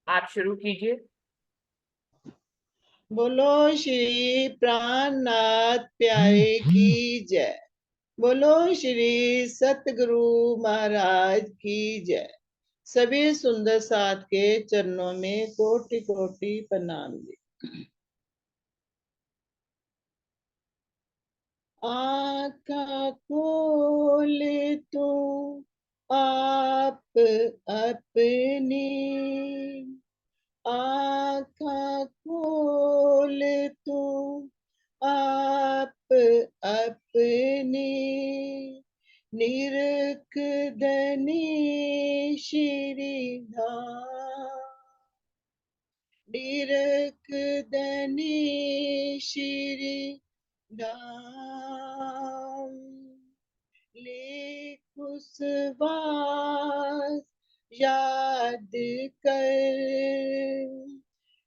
आप शुरू कीजिए। बोलो श्री प्राणनाथ प्यारे की जय। बोलो श्री सतगुरु महाराज की जय। सभी सुंदर साथ के चरणों में कोटि कोटि प्रणाम जी। आँखा खोल तू आप अपनी, आँखा खोल तू आप अपनी, निरख दनी श्री धाम, निरख दनी श्री धाम। ले कुशवास याद कर,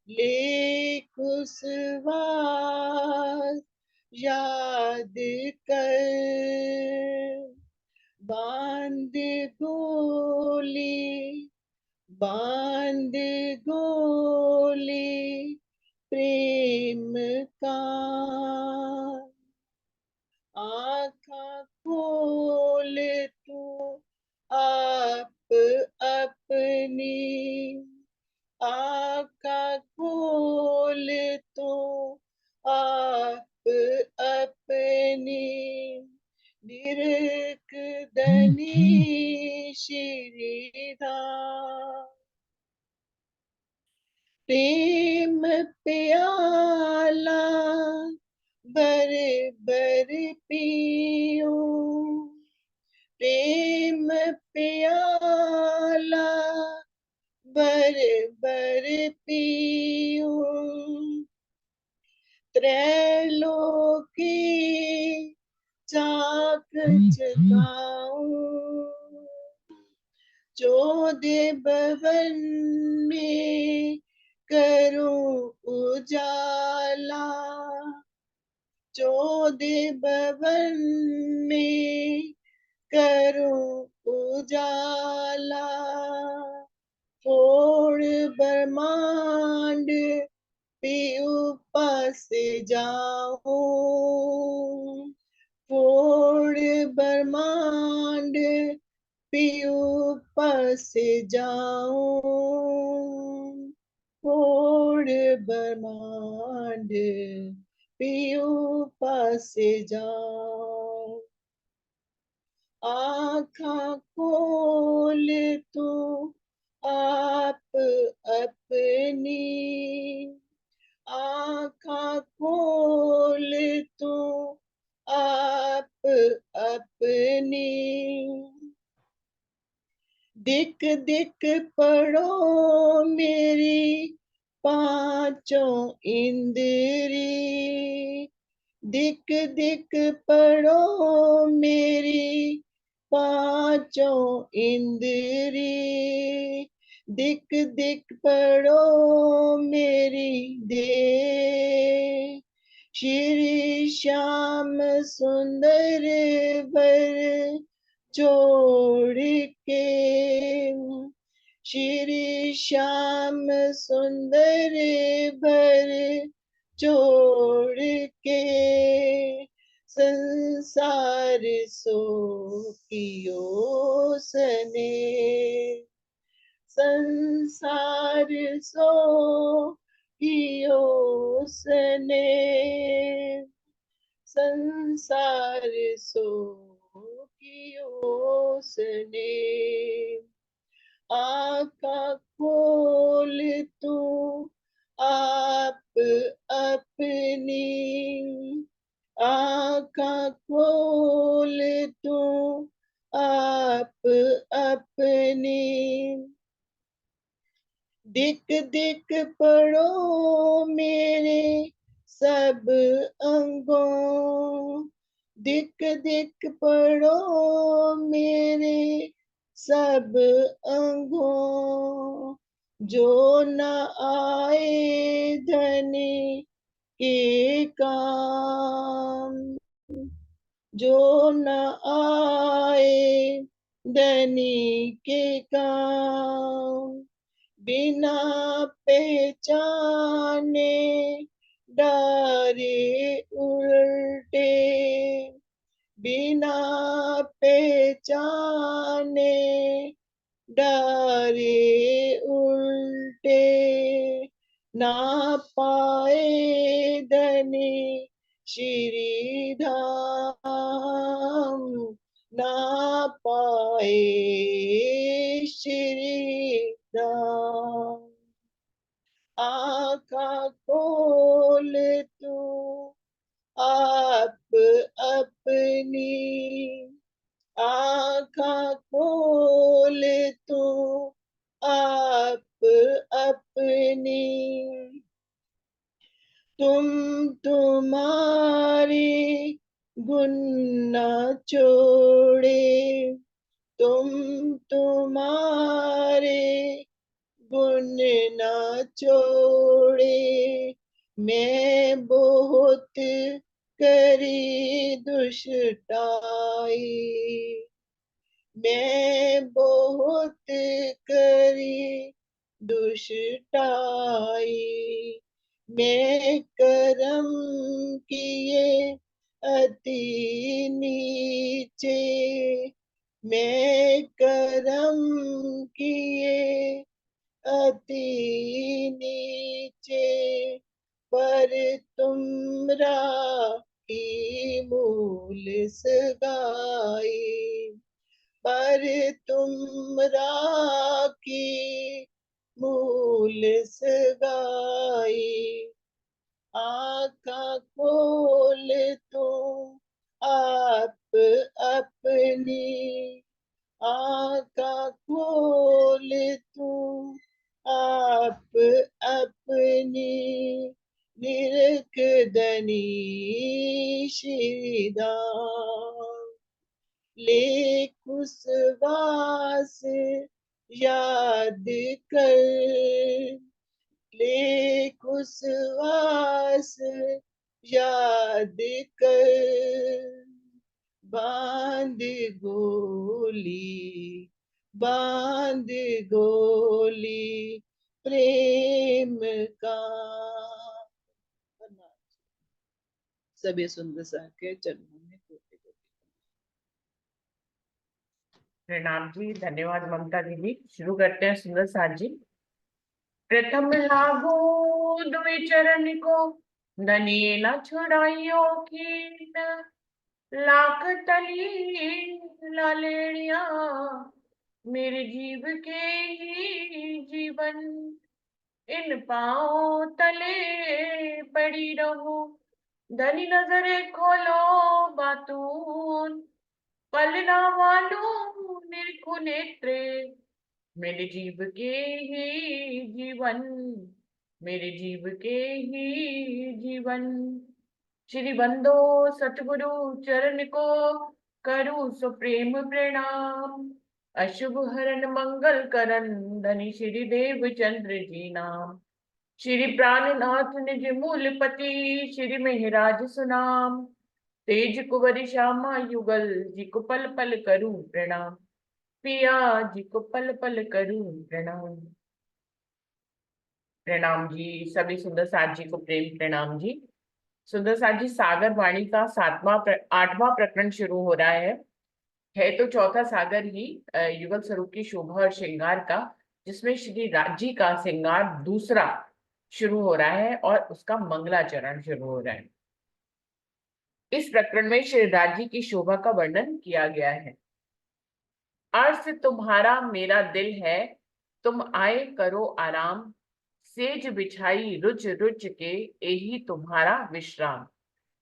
ले कुशवास याद कर। बांध गोली, बांध गोली प्रेम का। आँखा खोल तू आप अपनी, आँखा खोल तू आप अपनी, निरख दनी श्री धाम। प्रेम प्याला बर बर पियो, प्रेम प्याला बर बर पियो। त्रैलोकी चाक चकाऊं, चौदह भवन में करूं उजाला, चौदह भवन में करूं उजाला। फोड़ ब्रह्मांड पीऊ पास जाऊं, फोड़ ब्रह्मांड पीऊ पास जाऊं, फोड़ ब्रह्मांड पीऊ पास जाऊं। आँखा खोल तू आप अपनी, आँखा खोल तू आप अपनी। दिक दिक पढ़ो मेरी पांचों इंद्री, दिक दिक पढ़ो मेरी पांचों इंद्री, दिक दिक पढ़ो मेरी दे। श्री श्याम सुंदर वर जोड़ के, श्री श्याम सुंदर भर जोड़ के। संसार सो कियो सने, संसार सो कियो सने, संसार सो कियो सने। आँखा खोल तू आप अपनी, आँखा खोल तू आप अपनी। दिक दिक पढ़ो मेरे सब अंगों, दिक दिक पढ़ो मेरे सब अंगों। जो न आए धनी के काम, जो न आए धनी के काम। बिना पहचाने डारे उल्टे, बिना पहचाने डारे उल्टे, ना पाए धनी श्री धाम, ना पाए श्री धाम। आँखा खोल तू आप अपनी, आँखा खोल तू आप अपनी, तुम तुम्हारी गुण न छोड़े, तुम तुम्हारे गुण न छोड़े। मैं बहुत करी दुष्टाई, मैं बहुत करी दुष्टाई, मैं कर्म किए अति नीचे, मैं कर्म किए अति नीचे, पर तुमरा की मूल सगाई, पर तुमरा की मूल सगाई। आँखा खोल तुम आप अपनी, आँखा खोल तुम आप अपनी, निरख दनी श्री धाम, ले कुशवास याद कर, ले कुशवास याद कर, बांध गोली, बांध गोली प्रेम का। सभी सुंदर सा के चरणों में कोटि कोटि प्रणाम जी। धन्यवाद ममता दीदी। शुरू करते हैं सुंदर साथ जी। प्रथम लागू दुई चरण को, धनी न छुड़ाइयो कीन, लाख तली लालेड़िया, मेरे जीव के ही जीवन, इन पाँव तले पड़ी रहूं, धनी नजरे खोलो बातून, पल ना मालूम निरखु नेत्रे, मेरे जीव के ही जीवन, मेरे जीव के ही जीवन। श्री बंदो सतगुरु चरण को, करूं सुप्रेम प्रणाम, अशुभ हरण मंगल करन, धनी श्री देव चंद्र जी नाम, श्री प्राणनाथ निज मूल पति, श्री मेहराज सुनाम, तेज कुंवर श्यामा युगल, जी को पल पल करूं प्रणाम, पिया जी को पल पल करूं प्रणाम। प्रणाम जी। सभी सुंदर साथ जी को प्रेम प्रणाम जी। सुंदर साथ जी, सागर वाणी का 8वां प्रकरण शुरू हो रहा है तो चौथा सागर ही युगल स्वरूप की शोभा और श्रृंगार का, जिसमें श्री राज्य का श्रृंगार दूसरा शुरू हो रहा है और उसका मंगलाचरण शुरू हो रहा है। इस प्रकरण में श्री राज्य की शोभा का वर्णन किया गया है। अर्थ तुम्हारा मेरा दिल है, तुम आए करो आराम, सेज बिछाई रुच रुच के, यही तुम्हारा विश्राम।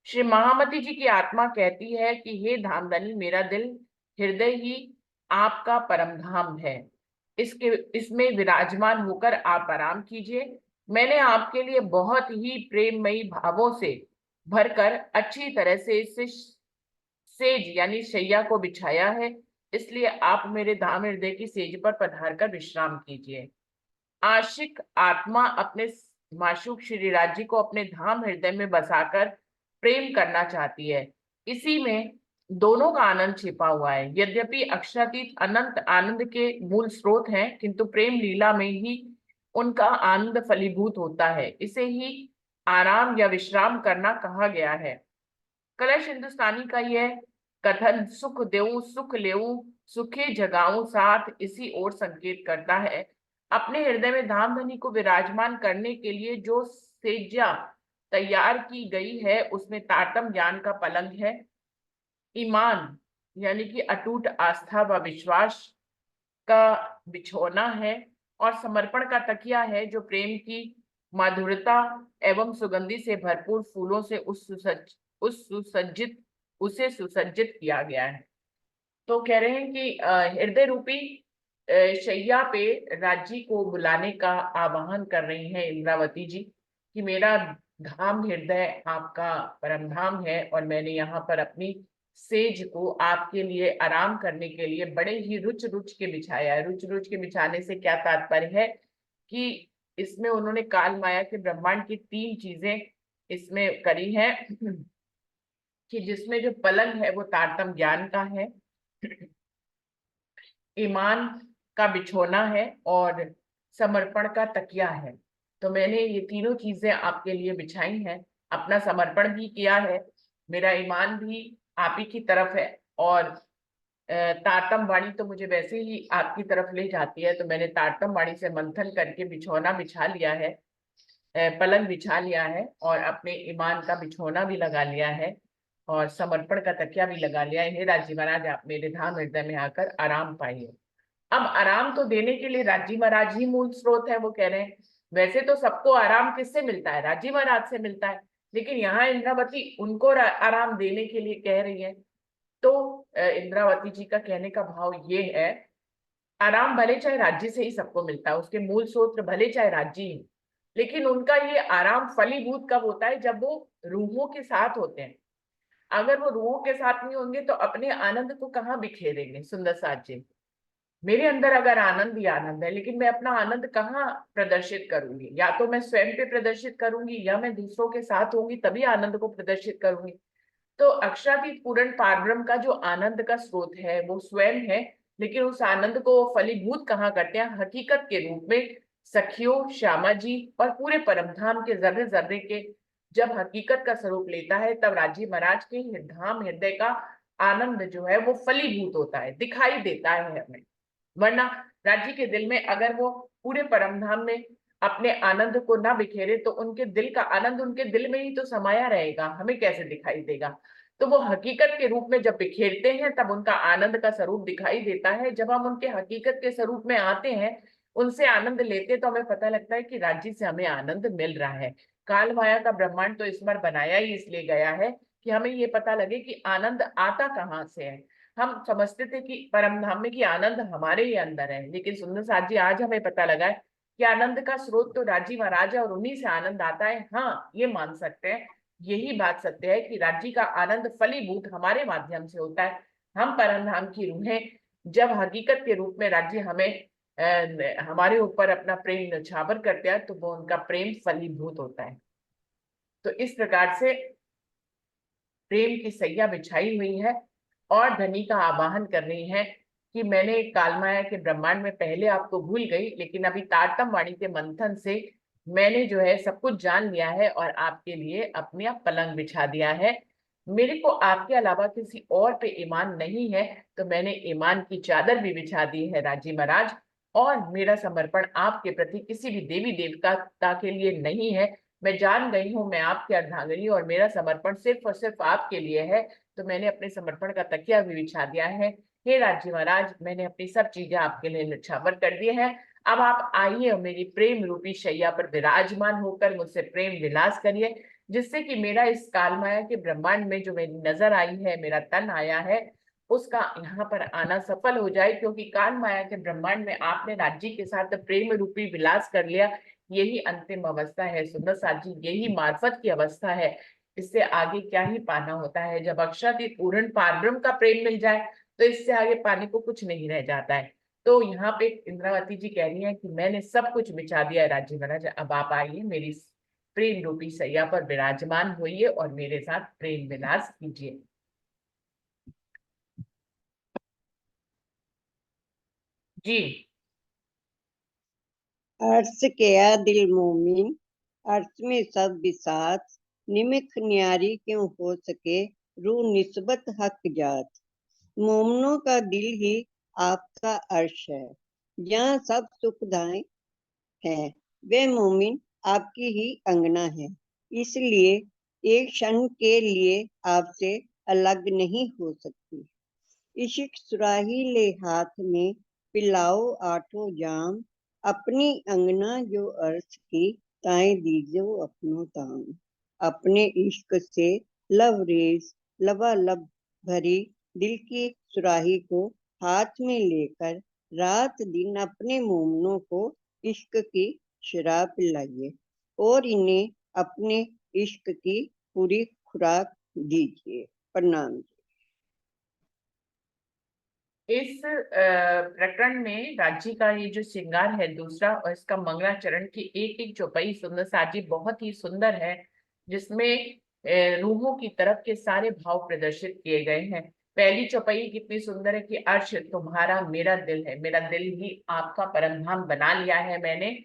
श्री महामती जी की आत्मा कहती है कि हे धामधनी, मेरा दिल हृदय ही आपका परम धाम है, इसमें विराजमान होकर आप आराम कीजिए। मैंने आपके लिए बहुत ही प्रेममयी भावों से भरकर अच्छी तरह से सेज यानी शैया को बिछाया है, इसलिए आप मेरे धाम हृदय की सेज पर पधार कर विश्राम कीजिए। आशिक आत्मा अपने माशूक श्री राज्य को अपने धाम हृदय में बसाकर प्रेम करना चाहती है। इसी में दोनों का आनंद छिपा हुआ है। यद्यपि अक्षरातीत अनंत आनंद के मूल स्रोत हैं, किंतु प्रेम लीला में ही उनका आनंद फलीभूत होता है। इसे ही आराम या विश्राम करना कहा गया है। कलश हिंदुस्तानी का यह कथन सुख देऊं सुख लेऊं सुखे जगाऊं साथ इसी ओर संकेत करता है। अपने हृदय में धाम धनी को विराजमान करने के लिए जो सेज्या तैयार की गई है उसमें तारतम ज्ञान का पलंग है, ईमान यानी कि अटूट आस्था व विश्वास का बिछोना है, और समर्पण का तकिया है जो प्रेम की माधुरता एवं सुगंधि से भरपूर फूलों से उसे सुसज्जित किया गया है। तो कह रहे हैं कि हृदय रूपी शैया पे राज्य को बुलाने का आवाहन कर रही हैं इंद्रावती जी कि मेरा धाम हृदय आपका परम धाम है और मैंने यहाँ पर अपनी सेज को आपके लिए आराम करने के लिए बड़े ही रुच रुच के बिछाया है। रुच रुच के बिछाने से क्या तात्पर्य है कि इसमें उन्होंने काल माया के ब्रह्मांड की 3 चीजें इसमें करी है कि जिसमें जो पलंग है वो तारतम ज्ञान का है, ईमान का बिछोना है और समर्पण का तकिया है। तो मैंने ये तीनों चीजें आपके लिए बिछाई हैं, अपना समर्पण भी किया है, मेरा ईमान भी आप ही की तरफ है, और तारतम वाणी तो मुझे वैसे ही आपकी तरफ ले जाती है, तो मैंने तारतम वाणी से मंथन करके बिछौना बिछा लिया है, पलंग बिछा लिया है और अपने ईमान का बिछौना भी लगा लिया है और समर्पण का तकिया भी लगा लिया है। हे राजी महाराज आप मेरे धाम हृदय में आकर आराम पाइए। अब आराम तो देने के लिए राजी महाराज ही मूल स्रोत है, वो कह रहे हैं। वैसे तो सबको आराम किससे मिलता है? राजी महाराज से मिलता है, लेकिन यहाँ इंद्रावती उनको आराम देने के लिए कह रही है। तो इंद्रावती जी का कहने का भाव ये है, आराम भले चाहे राज्य से ही सबको मिलता है, उसके मूल स्रोत भले चाहे राज्य ही, लेकिन उनका ये आराम फलीभूत कब होता है? जब वो रूहों के साथ होते हैं। अगर वो रूहों के साथ नहीं होंगे तो अपने आनंद को कहाँ बिखेरेंगे? सुंदर साथ जी, मेरे अंदर अगर आनंद ही आनंद है, लेकिन मैं अपना आनंद कहाँ प्रदर्शित करूंगी? या तो मैं स्वयं पे प्रदर्शित करूंगी या मैं दूसरों के साथ होंगी तभी आनंद को प्रदर्शित करूंगी। तो अक्षरातीत पूर्ण पारब्रह्म का जो आनंद का स्रोत है वो स्वयं है, लेकिन उस आनंद को फलीभूत कहाँ करते हैं? हकीकत के रूप में सखियों, श्यामा जी और पूरे परमधाम के जर्रे जर्रे के जब हकीकत का स्वरूप लेता है तब राजी महाराज के धाम हृदय का आनंद जो है वो फलीभूत होता है, दिखाई देता है हमें। वरना राज्य के दिल में अगर वो पूरे परमधाम में अपने आनंद को ना बिखेरे तो उनके दिल का आनंद उनके दिल में ही तो समाया रहेगा, हमें कैसे दिखाई देगा? तो वो हकीकत के रूप में जब बिखेरते हैं तब उनका आनंद का स्वरूप दिखाई देता है। जब हम उनके हकीकत के स्वरूप में आते हैं, उनसे आनंद लेते हैं, तो हमें पता लगता है कि राज्य से हमें आनंद मिल रहा है। काल माया का ब्रह्मांड तो इस बार बनाया ही इसलिए गया है कि हमें ये पता लगे कि आनंद आता कहाँ से है। हम समझते थे कि परम धाम में कि आनंद हमारे ही अंदर है, लेकिन सुंदर साथ जी आज हमें पता लगा है कि आनंद का स्रोत तो राजी महाराज है और उन्हीं से आनंद आता है। हाँ, ये मान सकते हैं, यही बात सत्य है कि राज्य का आनंद फलीभूत हमारे माध्यम से होता है। हम परम धाम की रूहें जब हकीकत के रूप में राज्य हमें हमारे ऊपर अपना प्रेम न्यौछावर करते हैं तो वो उनका प्रेम फलीभूत होता है। तो इस प्रकार से प्रेम की सैया बिछाई हुई है और धनी का आवाहन कर रही है कि मैंने कालमाया के ब्रह्मांड में पहले आपको भूल गई, लेकिन अभी तारतम वाणी के मंथन से मैंने जो है सब कुछ जान लिया है और आपके लिए अपने आप पलंग बिछा दिया है। मेरे को आपके अलावा किसी और पे ईमान नहीं है, तो मैंने ईमान की चादर भी बिछा दी है राजी महाराज। और मेरा समर्पण आपके प्रति किसी भी देवी देवता के लिए नहीं है। मैं जान गई हूँ मैं आपकी अर्धांगिनी और मेरा समर्पण सिर्फ और सिर्फ आपके लिए है, तो मैंने अपने समर्पण का तकिया भी बिछा दिया है। हे राजी महाराज, मैंने अपनी सब चीजें आपके लिए न्यौछावर कर दी है। अब आप आइए और मेरी प्रेम रूपी शैया पर विराजमान होकर मुझसे प्रेम विलास करिए, जिससे कि मेरा इस कालमाया के ब्रह्मांड में जो मेरी नजर आई है, मेरा तन आया है, उसका यहाँ पर आना सफल हो जाए। क्योंकि काल माया के ब्रह्मांड में आपने राज्य के साथ प्रेम रूपी विलास कर लिया, यही अंतिम अवस्था है सुंदर साथ जी, यही मार्फत की अवस्था है। इससे आगे क्या ही पाना होता है? जब अक्षरातीत पूर्ण पारब्रह्म का प्रेम मिल जाए तो इससे आगे पाने को कुछ नहीं रह जाता है। तो यहाँ पे इंद्रावती जी कह रही है कि मैंने सब कुछ बिछा दिया है राज्य महाराज, अब आप आइए मेरी प्रेम रूपी सैया पर विराजमान होइए और मेरे साथ प्रेम विलास कीजिए। जी अर्श किया दिल मोमिन, अर्श में सब बिसात, निमिख न्यारी क्यों हो सके, रूह निस्बत हक जात। मोमनों का दिल ही आपका अर्श है, जहाँ सब सुखदाएं हैं। वे मोमिन आपकी ही अंगना है, इसलिए एक क्षण के लिए आपसे अलग नहीं हो सकती। इश्क सुराही ले हाथ में, पिलाओ आठों जाम, अपनी अंगना जो अर्श की, ताएं दीजो अपनों ताम। अपने इश्क से लबरेज लबालब भरी दिल की सुराही को हाथ में लेकर रात दिन अपने मोमनों को इश्क की शराब पिलाइए और इन्हें अपने इश्क की पूरी खुराक दीजिए। प्रणाम। इस प्रकरण में राज्य का ये जो श्रृंगार है दूसरा, और इसका मंगलाचरण की एक एक चौपाई सुंदर साजी बहुत ही सुंदर है, जिसमें रूहों की तरफ के सारे भाव प्रदर्शित किए गए हैं। पहली चौपाई कितनी सुंदर है कि अर्श तुम्हारा मेरा दिल है, मेरा दिल ही आपका परम धाम बना लिया है मैंने,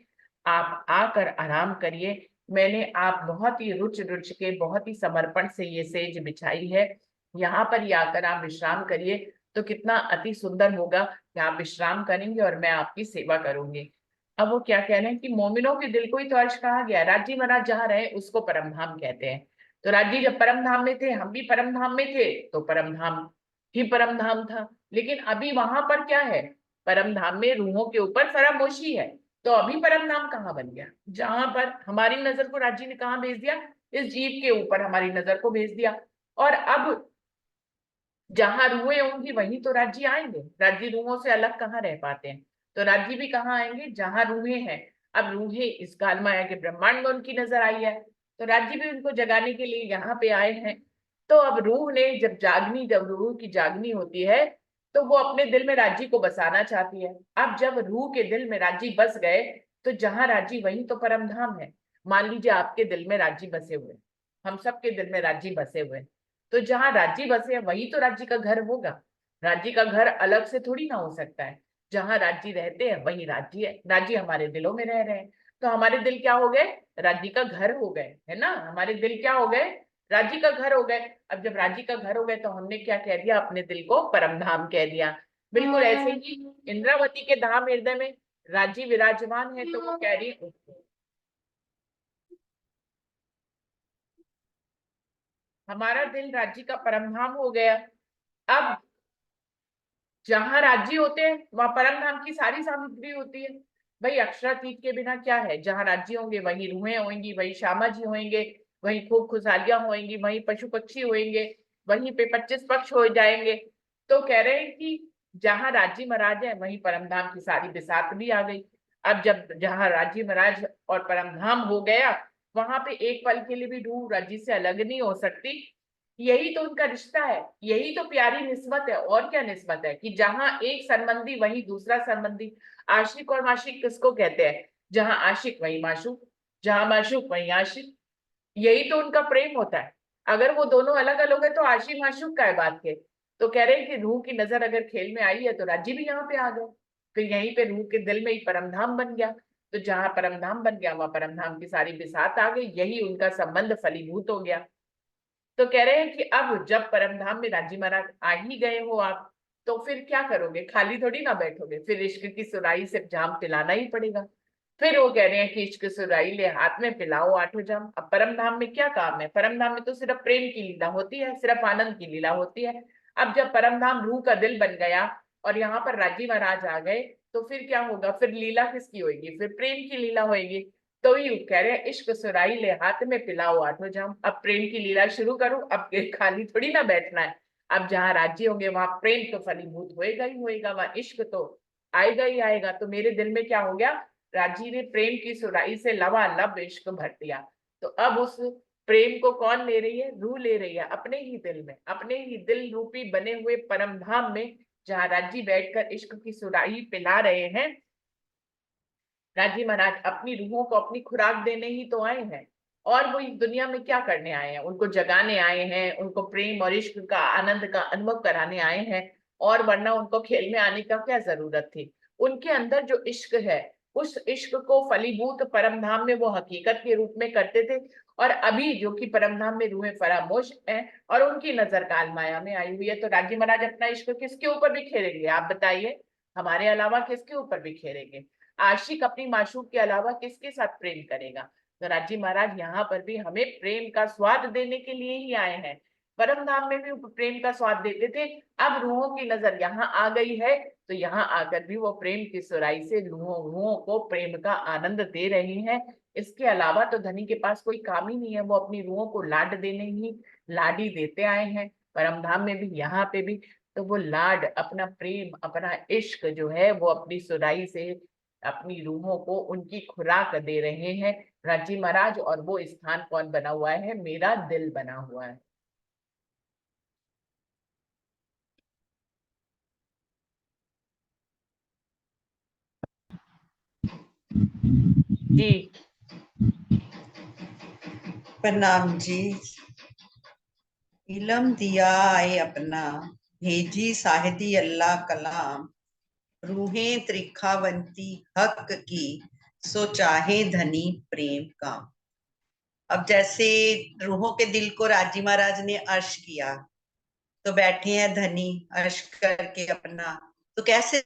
आप आकर आराम करिए। मैंने आप बहुत ही रुच रुच के बहुत ही समर्पण से ये सेज बिछाई है, यहाँ पर ही आकर आप विश्राम करिए। तो कितना अति सुंदर होगा कि आप विश्राम करेंगे और मैं आपकी सेवा करूंगी। अब वो क्या कह रहे हैं कि मोमिनों के दिल को ही तो अर्श कहा गया, राज्य महाराज जहाँ रहे उसको परम धाम कहते हैं। तो राज्य जब परम धाम में थे, हम भी परम धाम में थे, तो परम धाम ही परम धाम था। लेकिन अभी वहां पर क्या है, परम धाम में रूहों के ऊपर फरामोशी है। तो अभी परम धाम कहाँ बन गया, जहां पर हमारी नजर को राज्य ने कहाँ भेज दिया, इस जीव के ऊपर हमारी नजर को भेज दिया। और अब जहां रूहें होंगी वहीं तो राज्य आएंगे, राज्य रूहों से अलग कहाँ रह पाते हैं। तो राज्य भी कहाँ आएंगे, जहां रूहें हैं। अब रूहें इस काल माया के ब्रह्मांड में उनकी नजर आई है, तो राज्य भी उनको जगाने के लिए यहाँ पे आए हैं। तो अब रूह ने जब रूह की जागनी होती है, तो वो अपने दिल में राज्य को बसाना चाहती है। अब जब रूह के दिल में राज्य बस गए, तो जहां राज्य वहीं तो परम धाम है। मान लीजिए आपके दिल में राज्य बसे हुए, हम सबके दिल में राज्य बसे हुए हैं, तो जहां राज्य बसे हैं वही तो राज्य का घर होगा। राज्य का घर अलग से थोड़ी ना हो सकता है, जहां राज्य रहते हैं वही राज्य है, राज्य हमारे दिलों में रह रहे हैं। तो हमारे दिल क्या हो गए, राज्य का घर हो गए, है ना, हमारे दिल क्या हो गए, राज्य का घर हो गए। अब जब राज्य का घर हो गए तो हमने क्या कह दिया, अपने दिल को परम धाम कह दिया। बिल्कुल ऐसे ही इंद्रावती के धाम हृदय में राज्य विराजमान है, तो वो कह रही है हमारा दिल राज्य का परम धाम हो गया। अब जहां राज्य होते हैं वहां परम धाम की सारी सामग्री होती है। भाई अक्षरातीत के बिना क्या है, जहां राज्य होंगे वही रूहें होंगी, वही श्यामा जी होंगे, वही खूब खुशहालियां होंगी, वही पशु पक्षी होंगे, वहीं पे 25 पक्ष हो जाएंगे। तो कह रहे हैं कि जहां राज्य महाराज है वहीं परम धाम की सारी बिसात भी आ गई। अब जब जहां राज्य महाराज और परम धाम हो गया, वहां पे एक पल के लिए भी रूह राज्य से अलग नहीं हो सकती। यही तो उनका रिश्ता है, यही तो प्यारी निस्बत है। और क्या निस्बत है कि जहां एक संबंधी वही दूसरा संबंधी। आशिक और माशिक किसको कहते हैं, जहां आशिक वही माशूक, जहां माशूक वही आशिक। यही तो उनका प्रेम होता है। अगर वो दोनों अलग अलग है तो आशिक माशूक का है बात के। तो कह रहे हैं कि रूह की नजर अगर खेल में आई है तो राज्य भी यहाँ पे आ गए, तो यहीं पे रूह के दिल में ही परमधाम बन गया। तो जहां परमधाम बन गया वहां परमधाम की सारी बिसात आ गई, यही उनका संबंध फलीभूत हो गया। तो कह रहे हैं कि अब जब परमधाम में राजी महाराज आ ही गए हो आप, तो फिर क्या करोगे, खाली थोड़ी ना बैठोगे, फिर इश्क की सुराही से जाम पिलाना ही पड़ेगा। फिर वो कह रहे हैं कि इश्क सुराही ले हाथ में पिलाओ आठों जाम। अब परम धाम में क्या काम है, परम धाम में तो सिर्फ प्रेम की लीला होती है, सिर्फ आनंद की लीला होती है। अब जब परम धाम रूह का दिल बन गया और यहाँ पर राजी महाराज आ गए, तो फिर क्या होगा, फिर लीला किसकी होगी, फिर प्रेम की लीला होगी। तो ही कह रहे हैं इश्क सुराई ले हाथ में पिलाओ आठों जाम। अब प्रेम की लीला शुरू करो, अब खाली थोड़ी ना बैठना है। अब जहां राज्य होंगे वहां प्रेम तो फलीभूत होएगा ही होएगा, वहां इश्क तो आएगा ही आएगा। तो मेरे दिल में क्या हो गया, राजी ने प्रेम की सुराई से लबालब इश्क भर दिया। तो अब उस प्रेम को कौन ले रही है, रूह ले रही है अपने ही दिल में, अपने ही दिल रूपी बने हुए परम धाम में, जहां राज्य बैठकर इश्क की सुराही पिला रहे हैं। राजी महाराज अपनी रूहों को अपनी खुराक देने ही तो आए हैं, और वो इस दुनिया में क्या करने आए हैं, उनको जगाने आए हैं, उनको प्रेम और इश्क का आनंद का अनुभव कराने आए हैं। और वरना उनको खेल में आने का क्या जरूरत थी। उनके अंदर जो इश्क है उस इश्क को फलीभूत परम धाम में वो हकीकत के रूप में करते थे। और अभी जो कि परम धाम में रूहें फरामोश हैं और उनकी नजर काल माया में आई हुई है, तो राजी महाराज अपना इश्क किसके ऊपर बिखेरेंगे आप बताइए? हमारे अलावा किसके ऊपर बिखेरेंगे? आशिक अपनी माशूक के अलावा किसके साथ प्रेम करेगा? तो राजी महाराज यहाँ पर भी हमें प्रेम का स्वाद देने के लिए ही आए हैं। परम धाम में भी प्रेम का स्वाद देते थे, अब रूहों की नजर यहाँ आ गई है, तो यहाँ आकर भी वो प्रेम की सुराई से रूहों को प्रेम का आनंद दे रहे हैं। इसके अलावा तो धनी के पास कोई काम ही नहीं है, वो अपनी रूहों को लाड देने ही लाडी देते आए हैं, परम धाम में भी यहाँ पे भी। तो वो लाड, अपना प्रेम, अपना इश्क जो है वो अपनी सुराई से अपनी रूहों को उनकी खुराक दे रहे हैं राजी महाराज। और वो स्थान कौन बना हुआ है? मेरा दिल बना हुआ है। जी। प्रणाम जी। इलम दिया आए अपना, भेजी साहिदी अल्लाह कलाम, रूहें त्रिखावंती हक की, सो चाहे धनी प्रेम काम। अब जैसे रूहों के दिल को राजी महाराज ने अर्श किया, तो बैठे हैं धनी अर्श करके अपना, तो कैसे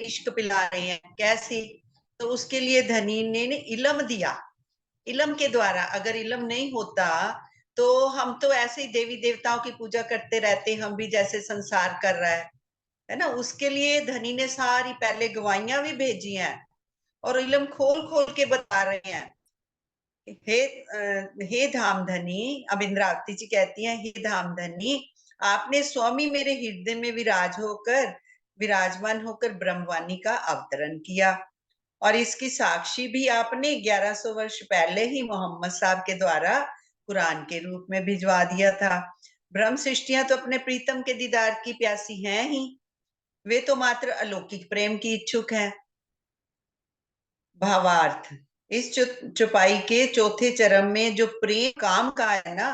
इश्क पिला रहे हैं, कैसे? तो उसके लिए धनी ने इलम दिया। इलम के द्वारा, अगर इलम नहीं होता तो हम तो ऐसे ही देवी देवताओं की पूजा करते रहते, हम भी जैसे संसार कर रहा है ना। उसके लिए धनी ने सारी पहले गवाहियां भी भेजी हैं और इलम खोल खोल के बता रहे हैं। हे धामधनी, अब इंद्रावती जी कहती हैं, हे धामधनी, आपने स्वामी मेरे हृदय में विराजमान होकर ब्रह्मवाणी का अवतरण किया, और इसकी साक्षी भी आपने 1100 वर्ष पहले ही मोहम्मद साहब के द्वारा कुरान के रूप में भिजवा दिया था। ब्रह्म सृष्टियां तो अपने प्रीतम के दीदार की प्यासी हैं ही, वे तो मात्र अलौकिक प्रेम की इच्छुक हैं। भावार्थ, इस चुपाई के चौथे चरम में जो प्रेम काम का है ना,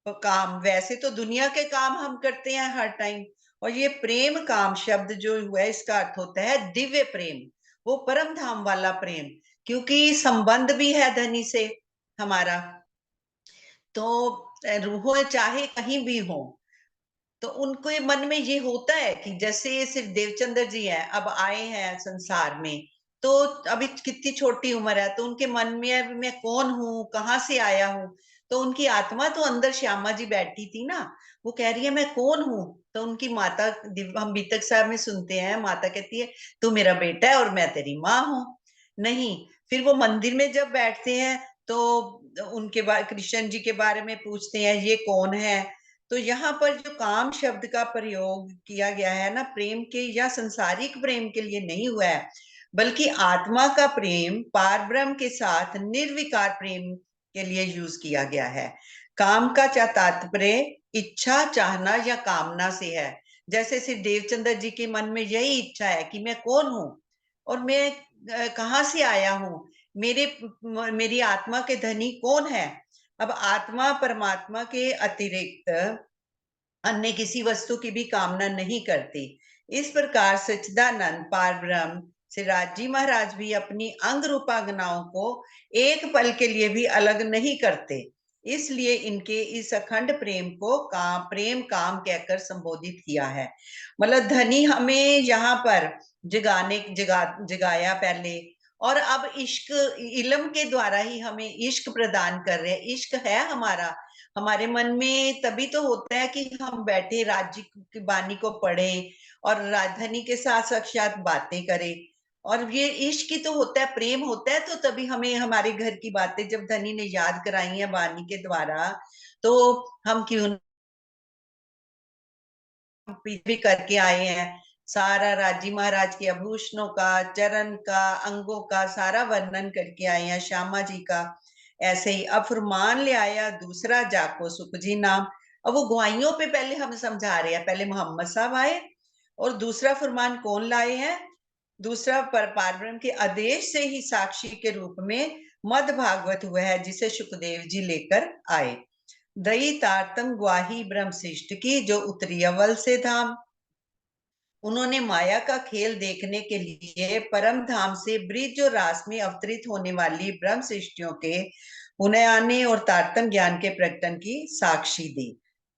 तो काम वैसे तो दुनिया के काम हम करते हैं हर टाइम, और ये प्रेम काम शब्द जो हुआ है इसका अर्थ होता है दिव्य प्रेम, वो परम धाम वाला प्रेम, क्योंकि संबंध भी है धनी से हमारा। तो रूहों चाहे कहीं भी हो, तो उनके मन में ये होता है कि जैसे सिर्फ देवचंद्र जी हैं, अब आए हैं संसार में, तो अभी कितनी छोटी उम्र है, तो उनके मन में मैं कौन हूँ, कहाँ से आया हूँ। तो उनकी आत्मा तो अंदर श्यामा जी बैठी थी ना, वो कह रही है मैं कौन हूँ। तो उनकी माता, हम बीतक साहब में सुनते हैं, माता कहती है तू मेरा बेटा है और मैं तेरी माँ हूँ। नहीं, फिर वो मंदिर में जब बैठते हैं तो उनके बारे, कृष्ण जी के बारे में पूछते हैं ये कौन है। तो यहाँ पर जो काम शब्द का प्रयोग किया गया है ना, प्रेम के या संसारिक प्रेम के लिए नहीं हुआ है, बल्कि आत्मा का प्रेम पार ब्रह्म के साथ निर्विकार प्रेम के लिए यूज किया गया है। काम का तात्पर्य इच्छा, चाहना या कामना से है। जैसे सिर्फ देवचंद्र जी के मन में यही इच्छा है कि मैं कौन हूँ और मैं कहाँ से आया हूँ, मेरी आत्मा के धनी कौन है। अब आत्मा परमात्मा के अतिरिक्त अन्य किसी वस्तु की भी कामना नहीं करती। इस प्रकार सच्चिदानंद पार ब्रह्म से राजी महाराज भी अपनी अंग रूपांगनाओं को एक पल के लिए भी अलग नहीं करते, इसलिए इनके इस अखंड प्रेम को प्रेम काम कहकर संबोधित किया है। मतलब धनी हमें यहाँ पर जगाया पहले, और अब इश्क इल्म के द्वारा ही हमें इश्क प्रदान कर रहे हैं। इश्क है हमारा, हमारे मन में तभी तो होता है कि हम बैठे राज्य की बानी को पढ़ें और राजधानी के साथ साक्षात बातें करें, और ये इश्क ही तो होता है, प्रेम होता है। तो तभी हमें हमारे घर की बातें जब धनी ने याद कराई है बानी के द्वारा, तो हम क्यों भी करके आए हैं। सारा राजी महाराज के आभूषणों का, चरण का, अंगों का सारा वर्णन करके आए हैं, श्यामा जी का। ऐसे ही अब फरमान ले आया दूसरा, जाको सुख जी नाम। अब वो गुआइयों पे पहले हम समझा रहे हैं, पहले मोहम्मद साहब आए और दूसरा फरमान कौन लाए हैं? दूसरा पारब्रह्म के आदेश से ही साक्षी के रूप में मद भागवत हुआ है, जिसे सुखदेव जी लेकर आए। दई तारतम ग्वाही ब्रह्म शिष्ट की, जो उतरी अव्वल से धाम। उन्होंने माया का खेल देखने के लिए परम धाम से ब्रिज और रास में अवतरित होने वाली ब्रह्म सृष्टियों के उनयाने और तारतम्य ज्ञान के प्रकटन की साक्षी दी।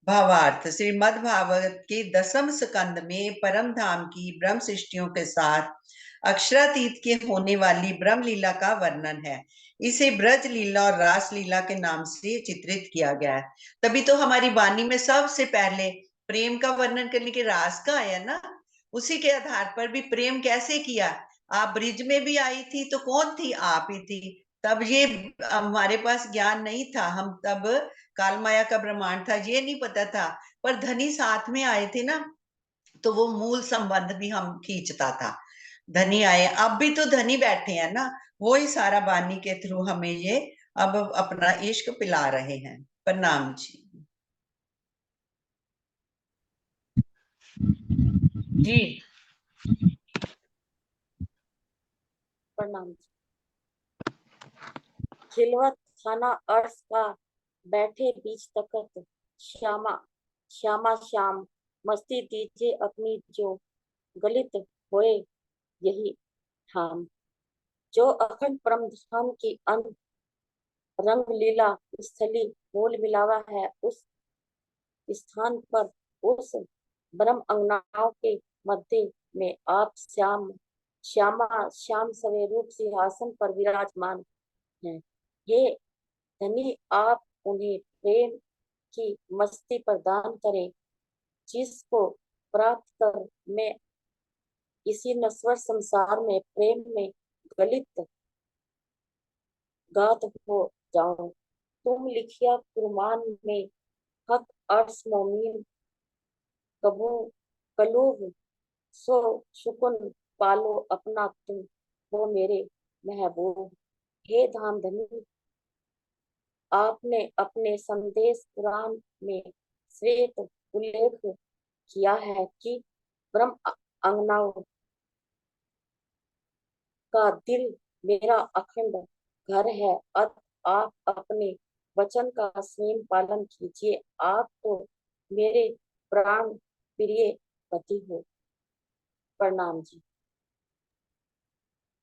भावार्थ, श्रीमद् भागवत के 10वें स्कंद में परम धाम की ब्रह्म सृष्टियों के साथ अक्षरातीत के होने वाली ब्रह्म लीला का वर्णन है। इसे ब्रज लीला और रास लीला के नाम से चित्रित किया गया है। तभी तो हमारी वाणी में सबसे पहले प्रेम का वर्णन करने के रास का आया ना। उसी के आधार पर भी प्रेम कैसे किया। आप ब्रिज में भी आई थी तो कौन थी, आप ही थी। तब ये हमारे पास ज्ञान नहीं था, हम तब काल माया का ब्रह्मांड था ये नहीं पता था, पर धनी साथ में आए थे ना, तो वो मूल संबंध भी हम खींचता था। धनी आए, अब भी तो धनी बैठे हैं ना, वो ही सारा वाणी के थ्रू हमें ये अब अपना इश्क पिला रहे हैं। प्रणाम जी। जी प्रणाम। खिलवत खाना अर्श का बैठे बीच तकत, श्यामा श्यामा श्याम मस्ती दीजिए अपनी जो गलित होए यही ठाम। जो अखंड परम धाम की अंत रंग लीला स्थली मोल मिलावा है, उस स्थान पर उस ब्रह्म अंगनाओं के मध्य में आप श्याम श्यामा श्याम सवे रूप सिंहासन पर विराजमान हैं। ये धनी आप उन्हें प्रेम की मस्ती प्रदान करें, जिसको प्राप्त कर मैं इसी नश्वर संसार में प्रेम में गलित गात हो जाऊं। तुम लिखिया कुरमान में हक अर्श मोमीन कबू कलूब सो शुकुन पालो अपना तुम हो मेरे महबूब। हे धाम धनी, आपने अपने संदेश कुरान में श्वेत उल्लेख किया है कि ब्रह्म अंगनाओं का दिल मेरा अखंड घर है। अत आप अपने वचन का स्वयं पालन कीजिए। आप तो मेरे प्राण प्रिय पति हो। प्रणाम जी।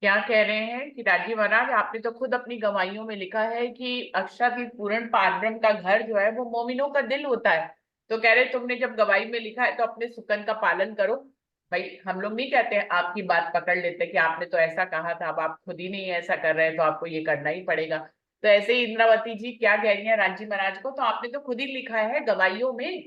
क्या कह रहे हैं कि राजी महाराज, आपने तो खुद अपनी गवाहियों में लिखा है कि अक्षरातीत पूर्ण पारब्रह्म का घर जो है वो मोमिनों का दिल होता है। तो कह रहे तुमने जब गवाही में लिखा है तो अपने सुकन का पालन करो। भाई हम लोग नहीं कहते हैं, आपकी बात पकड़ लेते कि आपने तो ऐसा कहा था, अब आप खुद ही नहीं ऐसा कर रहे हैं तो आपको ये करना ही पड़ेगा। तो ऐसे ही इंद्रावती जी क्या कह रही है राजी महाराज को, तो आपने तो खुद ही लिखा है गवाहियों में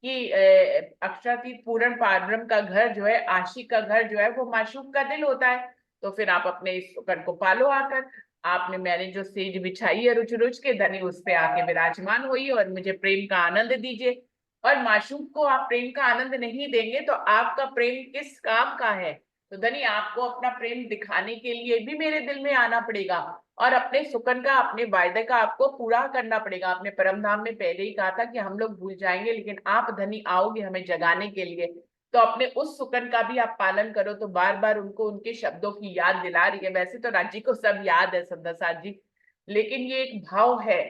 कि अक्षरातीत पूर्ण पारब्रह्म का घर जो है, आशिक का घर जो है वो माशूक का दिल होता है। तो फिर आप अपने इस सुकन को पालो आकर। आपने मैंने जो सेज बिछाई है रुच रुच के, धनी उस पे आके विराजमान होइए और मुझे प्रेम का आनंद दीजिए। और माशूक को आप प्रेम का आनंद नहीं देंगे तो आपका प्रेम किस काम का है। तो धनी आपको अपना प्रेम दिखाने के लिए भी मेरे दिल में आना पड़ेगा और अपने सुकन का, अपने वायदे का आपको पूरा करना पड़ेगा। आपने परम धाम में पहले ही कहा था कि हम लोग भूल जाएंगे, लेकिन आप धनी आओगे हमें जगाने के लिए। तो अपने उस सुकन का भी आप पालन करो। तो बार बार उनको उनके शब्दों की याद दिला रही है। वैसे तो राजी को सब याद है सुंदरसार जी, लेकिन ये एक भाव है,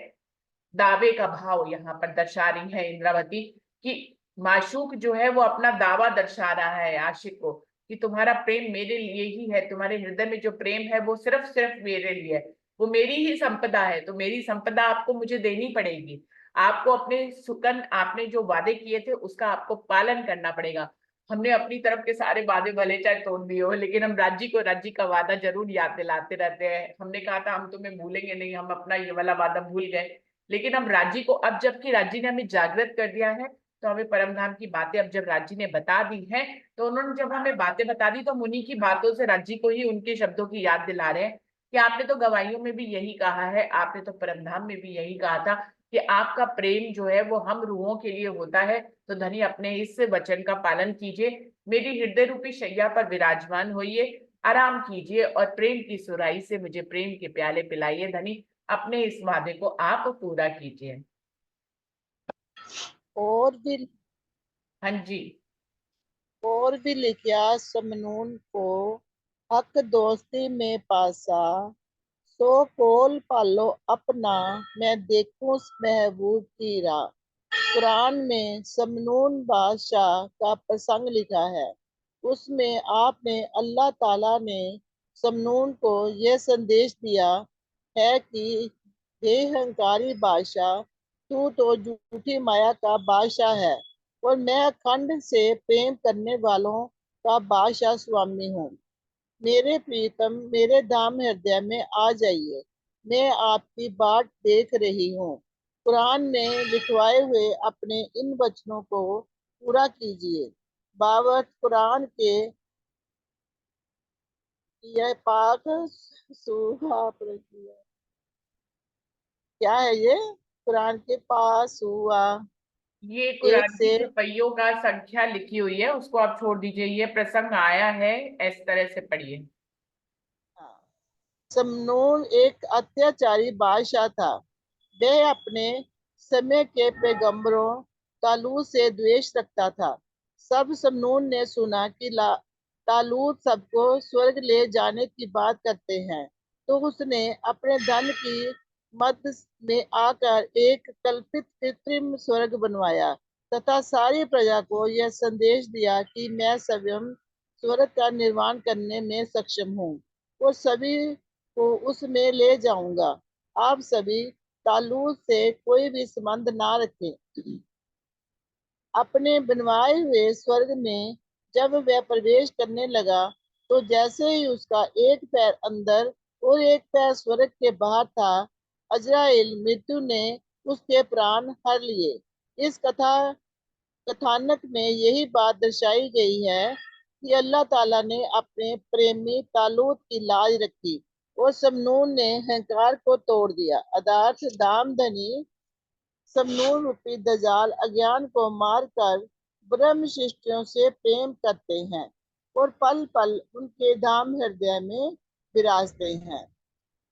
दावे का भाव यहाँ पर दर्शा रही है इंद्रावती कि माशूक जो है वो अपना दावा दर्शा रहा है आशिक को कि तुम्हारा प्रेम मेरे लिए ही है, तुम्हारे हृदय में जो प्रेम है वो सिर्फ सिर्फ मेरे लिए है, वो मेरी ही संपदा है। तो मेरी संपदा आपको मुझे देनी पड़ेगी। आपको अपने सुकन, आपने जो वादे किए थे उसका आपको पालन करना पड़ेगा। हमने अपनी तरफ के सारे वादे भले चाहे तोड़ दिए हो, लेकिन हम राज्य का वादा जरूर याद दिलाते रहते हैं। हमने कहा था हम तुम्हें भूलेंगे नहीं, हम अपना ये वाला वादा भूल गए, लेकिन हम राज्य को, अब जबकि राज्य ने हमें जागृत कर दिया है तो हमें परमधाम की बातें अब जब राज्य ने बता दी हैं, तो उन्होंने जब हमें बातें बता दी तो मुनि की बातों से राज्य को ही उनके शब्दों की याद दिला रहे हैं कि आपने तो गवाहियों में भी यही कहा है, आपने तो परमधाम में भी यही कहा था कि आपका प्रेम जो है वो हम रूहों के लिए होता है। तो धनी अपने इस वचन का पालन कीजिए, मेरी हृदय रूपी शैया पर विराजमान होइए, आराम कीजिए और प्रेम की सुराई से मुझे प्रेम के प्याले पिलाइए। धनी अपने इस वादे को आप पूरा कीजिए। और भी हाँ जी। और भी लिखिया समनून को हक दोस्ती में पासा, सो कोल पालो अपना मैं देखूं महबूब की राह। कुरान में समनून बादशाह का प्रसंग लिखा है। उसमें आपने अल्लाह ताला ने समनून को यह संदेश दिया है कि हे अहंकारी बादशाह, तू तो झूठी माया का बादशाह है और मैं अखंड से प्रेम करने वालों का बादशाह स्वामी हूँ। मेरे प्रीतम, मेरे धाम हृदय में आ जाइए, मैं आपकी बाट देख रही हूँ। कुरान में लिखवाए हुए अपने इन वचनों को पूरा कीजिए। बावत कुरान के यह पाक सूहा क्या है ये? कुरान के पास हुआ ये एक कुरान की से चौपाइयों का संख्या लिखी हुई है, उसको आप छोड़ दीजिए। ये प्रसंग आया है, इस तरह से पढ़िए। हाँ। समनून एक अत्याचारी बादशाह था। वह अपने समय के पैगंबरों तालूत से द्वेष रखता था। सब समनून ने सुना कि तालूत सबको स्वर्ग ले जाने की बात करते हैं, तो उसने अपने धन की मद में आकर एक कल्पित कृत्रिम स्वर्ग बनवाया तथा सारी प्रजा को यह संदेश दिया कि मैं स्वयं स्वर्ग का निर्माण करने में सक्षम हूँ और सभी को उसमें ले जाऊंगा। आप सभी तालूत से कोई भी संबंध ना रखें। अपने बनवाए हुए स्वर्ग में जब वह प्रवेश करने लगा, तो जैसे ही उसका एक पैर अंदर और एक पैर स्वर्ग के बाहर था, अजराइल मृत्यु ने उसके प्राण हर लिए। इस कथानक में यही बात दर्शाई गई है कि अल्लाह ताला ने अपने प्रेमी तालूत की लाज रखी और समनून ने अहंकार को तोड़ दिया। अदार्थ दाम धनी समनून रूपी दजाल अज्ञान को मारकर ब्रह्म शिष्टियों से प्रेम करते हैं और पल पल उनके धाम हृदय में विराजते हैं।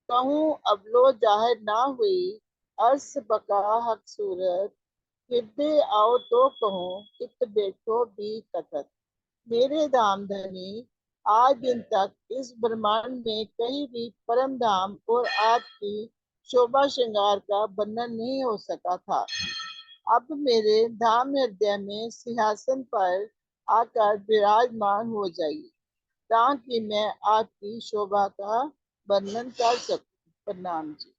कहूँ अबलो जाहिर ना हुई अर्श बका हक सूरत, हृदय आओ तो कहूँ चित बैठो भी कथत। मेरे धाम धनी, आज दिन तक इस ब्रह्मांड में कहीं भी परम धाम और आपकी शोभा श्रृंगार का वर्णन नहीं हो सका था। अब मेरे धाम हृदय में सिंहासन पर आकर विराजमान हो जाइए, ताकि मैं आपकी शोभा का वर्णन कर सकूं। प्रणाम जी।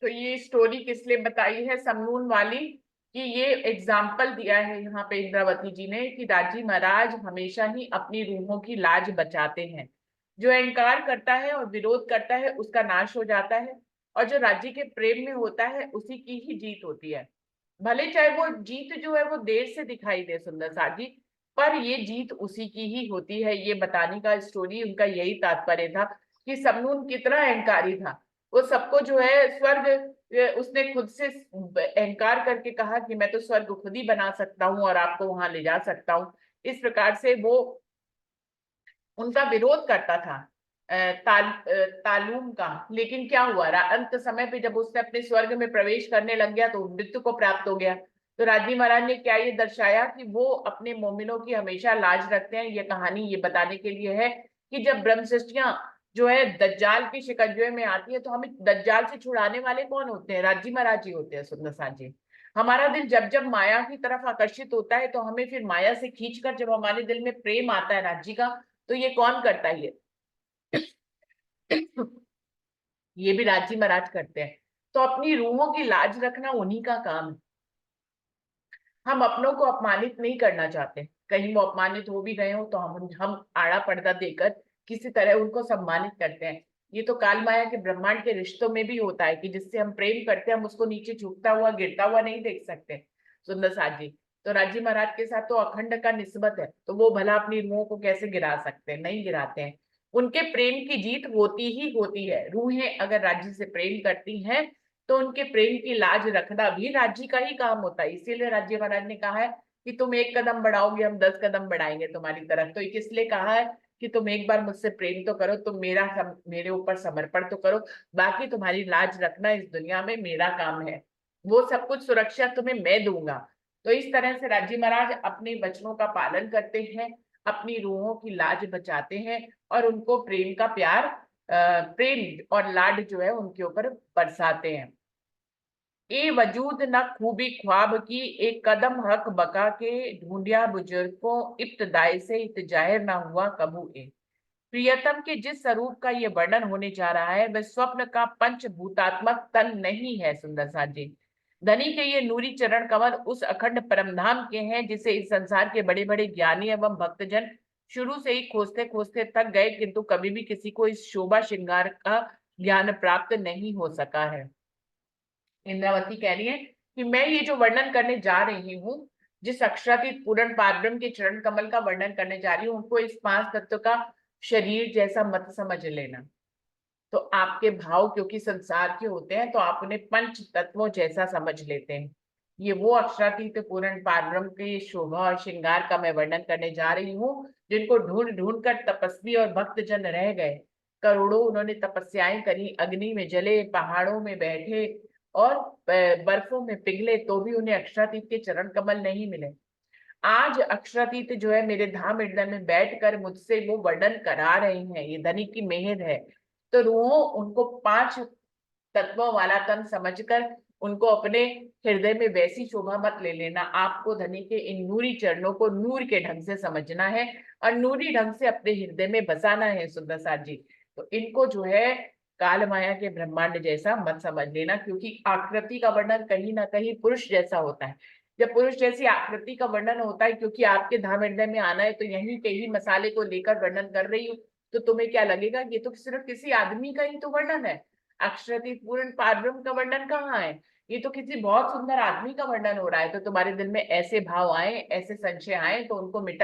तो ये स्टोरी किस लिए बताई है समनून वाली, कि ये एग्जाम्पल दिया है यहाँ पे इंद्रावती जी ने कि राजी महाराज हमेशा ही अपनी रूहों की लाज बचाते हैं। जो अहंकार करता है और विरोध करता है उसका नाश हो जाता है, और जो राजी के प्रेम में होता है उसी की ही जीत होती है। भले चाहे वो जीत जो है वो देर से दिखाई दे सुंदर साथ जी, पर ये जीत उसी की ही होती है। ये बताने का स्टोरी उनका यही तात्पर्य था कि समनून कितना अहंकारी था। वो सबको जो है स्वर्ग, उसने खुद से अहंकार करके कहा कि मैं तो स्वर्ग खुद ही बना सकता हूँ और आपको वहां ले जा सकता हूँ। इस प्रकार से वो उनका विरोध करता था तालूम का। लेकिन क्या हुआ, अंत समय पे जब उसने अपने स्वर्ग में प्रवेश करने लग गया तो मृत्यु को प्राप्त हो गया। तो राजी महाराज ने क्या ये दर्शाया कि वो अपने मोमिनों की हमेशा लाज रखते हैं। ये कहानी ये बताने के लिए है कि जब ब्रह्म सृष्टियां जो है दज्जाल की शिकंजे में आती है, तो हमें दज्जाल से छुड़ाने वाले कौन होते हैं? राजी महाराज जी होते हैं सुंदर साथ जी। हमारा दिल जब जब माया की तरफ आकर्षित होता है, तो हमें फिर माया से खींचकर जब हमारे दिल में प्रेम आता है राजी का, तो ये कौन करता है? ये भी राजी महाराज करते हैं। तो अपनी रूहों की लाज रखना उन्हीं का काम है। हम अपनों को अपमानित नहीं करना चाहते। कहीं वो अपमानित हो भी गए हो तो हम आड़ा पर्दा देकर किसी तरह उनको सम्मानित करते हैं। ये तो काल माया के ब्रह्मांड के रिश्तों में भी होता है कि जिससे हम प्रेम करते हैं हम उसको नीचे झुकता हुआ गिरता हुआ नहीं देख सकते सुंदर साथ जी। तो राजी महाराज के साथ तो अखंड का निस्बत है, तो वो भला अपनी रूहों को कैसे गिरा सकते हैं? नहीं गिराते हैं। उनके प्रेम की जीत होती ही होती है। रूहें अगर राज्य से प्रेम करती हैं तो उनके प्रेम की लाज रखना भी राज्य का ही काम होता है। इसीलिए राज्य महाराज ने कहा है कि तुम एक कदम बढ़ाओगे हम 10 कदम बढ़ाएंगे तुम्हारी तरफ। तो किस लिए कहा है कि तुम एक बार मुझसे प्रेम तो करो, तुम मेरे ऊपर समर्पण तो करो, बाकी तुम्हारी लाज रखना इस दुनिया में मेरा काम है। वो सब कुछ सुरक्षा तुम्हें मैं दूंगा। तो इस तरह से राज्य महाराज अपने वचनों का पालन करते हैं, अपनी रूहों की लाज बचाते हैं और उनको प्रेम का प्यार, प्रेम और लाड जो है उनके ऊपर बरसाते हैं। ए वजूद न खूबी ख्वाब की, एक कदम हक बका के, ढूंढिया बुजुर्ग को इब्तदाई से इत जाहिर ना हुआ कबू ए। प्रियतम के जिस स्वरूप का ये वर्णन होने जा रहा है वह स्वप्न का पंचभूतात्मक तन नहीं है सुंदर साथ जी। धनी के ये नूरी चरण कमल उस अखंड परमधाम के हैं जिसे इस संसार के बड़े बड़े ज्ञानी एवं भक्तजन शुरू से ही खोजते खोजते थक गए, किंतु कभी भी किसी को इस शोभा श्रृंगार का ज्ञान प्राप्त नहीं हो सका है। इंद्रावती कह रही है कि मैं ये जो वर्णन करने जा रही हूँ, जिस अक्षरातीत पूर्ण पारब्रह्म के चरण कमल का वर्णन करने जा रही हूँ, उनको इस पांच तत्व का शरीर जैसा मत समझ लेना। तो आपके भाव क्योंकि संसार के होते हैं तो आप उन्हें पंच तत्वों जैसा समझ लेते हैं। ये वो अक्षरातीत पूर्ण पारब्रह्म के शोभा और श्रृंगार का मैं वर्णन करने जा रही हूँ, जिनको ढूंढ ढूंढ कर तपस्वी और भक्त जन रह गए। करोड़ों उन्होंने तपस्याएं करी, अग्नि में जले, पहाड़ों में बैठे और बर्फों में पिघले, तो भी उन्हें अक्षरातीत के चरण कमल नहीं मिले। आज अक्षरातीत जो है मेरे धाम हृदय में बैठकर मुझसे वो वर्णन करा रहे हैं, ये धनी की मेहर है। तो रूहों उनको पांच तत्वों वाला तन समझकर उनको अपने हृदय में वैसी शोभा मत ले लेना। आपको धनी के इन नूरी चरणों को नूर के ढंग से समझना है और नूरी ढंग से अपने हृदय में बसाना है सुंदर साथ जी। तो इनको जो है काल माया के ब्रह्मांड जैसा मत समझ लेना, क्योंकि आकृति का वर्णन कहीं ना कहीं पुरुष जैसा होता है। जब पुरुष जैसी आकृति का वर्णन होता है, क्योंकि आपके धाम हृदय में आना है तो यहीं के ही मसाले को लेकर वर्णन कर रही हूँ, तो तुम्हें क्या लगेगा ये तो सिर्फ किसी आदमी का ही तो वर्णन है। अक्षरातीत पूर्ण पारब्रह्म का वर्णन कहाँ है, ये तो किसी बहुत सुंदर आदमी का वर्णन हो रहा है। तो तुम्हारे दिल में ऐसे भाव आए, ऐसे संशय आए तो उनको मिटा